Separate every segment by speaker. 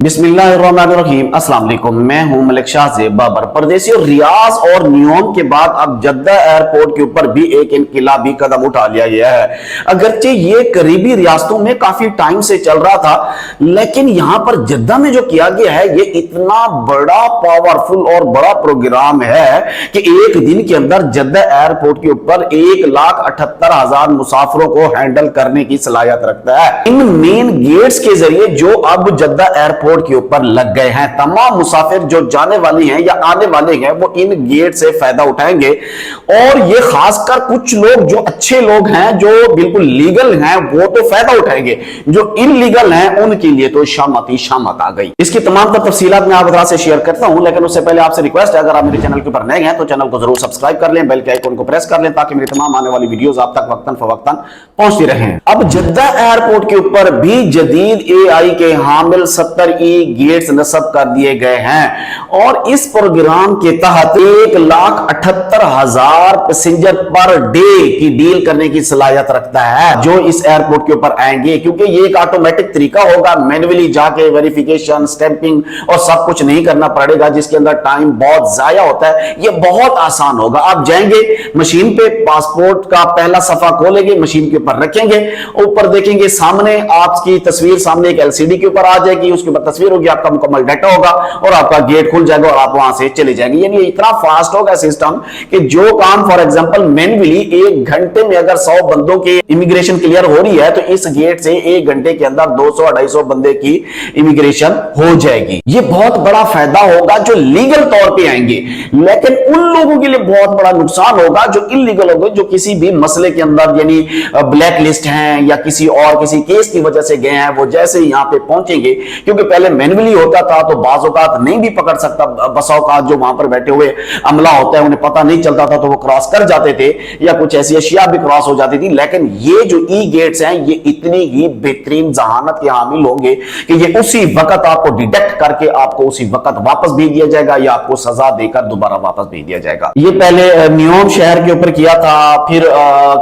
Speaker 1: बिस्मिल्लाहिर्रहमानिर्रहीम। अस्सलाम वालेकुम। मैं हूं मलिक शाहज़ेब बाबर। परदेसी रियाज और न्यूयॉर्क के बाद अब जद्दा एयरपोर्ट के ऊपर भी एक इनकलाबी कदम उठा लिया गया है। अगरचे ये करीबी रियासतों में काफी टाइम से चल रहा था, लेकिन यहां पर जद्दा में जो किया गया है ये इतना बड़ा पावरफुल और बड़ा प्रोग्राम है कि एक दिन के अंदर जद्दा एयरपोर्ट के ऊपर 1,78,000 मुसाफिरों को हैंडल करने की सलाहियत रखता है। इन मेन गेट्स के जरिए जो अब जद्दा एयरपोर्ट के ऊपर लग गए हैं, तमाम मुसाफिर जो जाने वाले हैं या आने वाले हैं वो इन गेट से फायदा उठाएंगे। और ये खासकर कुछ लोग जो अच्छे लोग हैं, जो बिल्कुल लीगल हैं, वो तो फायदा उठाएंगे। जो इनलीगल हैं उनके लिए तो शामत ही शामत आ गई। इसकी तमाम तफसीलात मैं आप से शेयर करता हूं, लेकिन उससे पहले आपसे रिक्वेस्ट है, अगर आप मेरे चैनल के ऊपर नए हैं तो चैनल को जरूर सब्सक्राइब कर लें, बेल के आइकन को प्रेस कर लें ताकि मेरी तमाम आने वाली वीडियोस आप तक वक्तन फवक्तन पहुंचती रहें। अब जद्दा एयरपोर्ट के ऊपर भी जदीद एआई के हामिल 70 गेट्स नस्ब कर दिए गए हैं और इस प्रोग्राम के तहत 1,78,000 पैसेंजर पर डे की डील करने की सलाहियत रखता है जो इस एयरपोर्ट के ऊपर आएंगे, क्योंकि ये एक ऑटोमेटिक तरीका होगा। मैन्युअली जाके वेरिफिकेशन, स्टैंपिंग और सब कुछ नहीं करना पड़ेगा, जिसके अंदर टाइम बहुत जाया होता है। ये बहुत आसान होगा। आप जाएंगे मशीन पे, पासपोर्ट का पहला सफा खोलेंगे, मशीन के ऊपर रखेंगे, ऊपर देखेंगे सामने आपकी तस्वीर, सामने एक एलसीडी के ऊपर आ जाएगी, उसके ऊपर तस्वीर होगी, आपका मुकम्मल डाटा होगा और आपका गेट खुल जाएगा और आप वहां से चले जाएंगे। यानी इतना फास्ट होगा सिस्टम कि जो काम फॉर एग्जांपल मैन्युअली 1 घंटे में अगर 100 बंदों की इमिग्रेशन क्लियर हो रही है, तो इस गेट से 1 घंटे के अंदर 200-250 बंदे की इमिग्रेशन हो जाएगी। ये बहुत बड़ा फायदा होगा जो लीगल तौर पे आएंगे, लेकिन उन लोगों के लिए बहुत बड़ा नुकसान होगा जो इलीगल होंगे, जो किसी भी मसले के अंदर यानी ब्लैक लिस्ट हैं या किसी केस की वजह से गए हैं। वो जैसे ही यहां पे पहुंचेंगे, क्योंकि पहले मैन्युअली होता था तो बाज़ औक़ात नहीं भी पकड़ सकता, बस औक़ात जो वहां पर बैठे हुए अमला होता है उन्हें पता नहीं चलता था तो वो क्रॉस कर जाते थे या कुछ ऐसी अशिया भी क्रॉस हो जाती थी। लेकिन ये जो ई गेट्स हैं ये इतनी ही बेहतरीन जहानत के हामिल होंगे कि ये उसी वक्त आपको डिटेक्ट करके आपको उसी वक्त वापस भेज दिया जाएगा या आपको सजा देकर दोबारा वापस भेज दिया जाएगा। ये पहले न्यूयॉर्क शहर के ऊपर किया था, फिर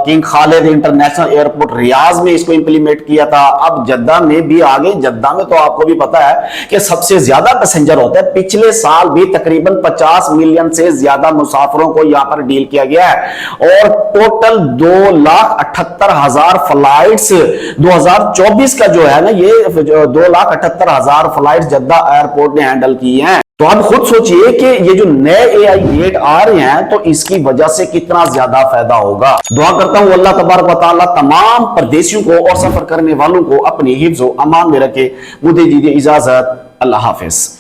Speaker 1: किंग खालिद इंटरनेशनल एयरपोर्ट रियाज में इसको इंप्लीमेंट किया था, अब जद्दा में भी आ गए। जद्दा में तो आपको भी पता है कि सबसे ज्यादा पैसेंजर होता है। पिछले साल भी तकरीबन 50 मिलियन से ज्यादा मुसाफिरों को यहां पर डील किया गया है और टोटल 2,78,000 फ्लाइट्स 2024 का जो है ना, ये 2,78,000 फ्लाइट्स जद्दा एयरपोर्ट ने हैंडल की हैं। तो आप खुद सोचिए कि ये जो नए एआई गेट आ रहे हैं तो इसकी वजह से कितना ज्यादा फायदा होगा। दुआ करता हूं अल्लाह तबारक व तआला तमाम परदेशियों को और सफर करने वालों को अपनी हिफ्ज़ व अमान में रखे। मुझे दीजिए इजाजत। अल्लाह हाफिज।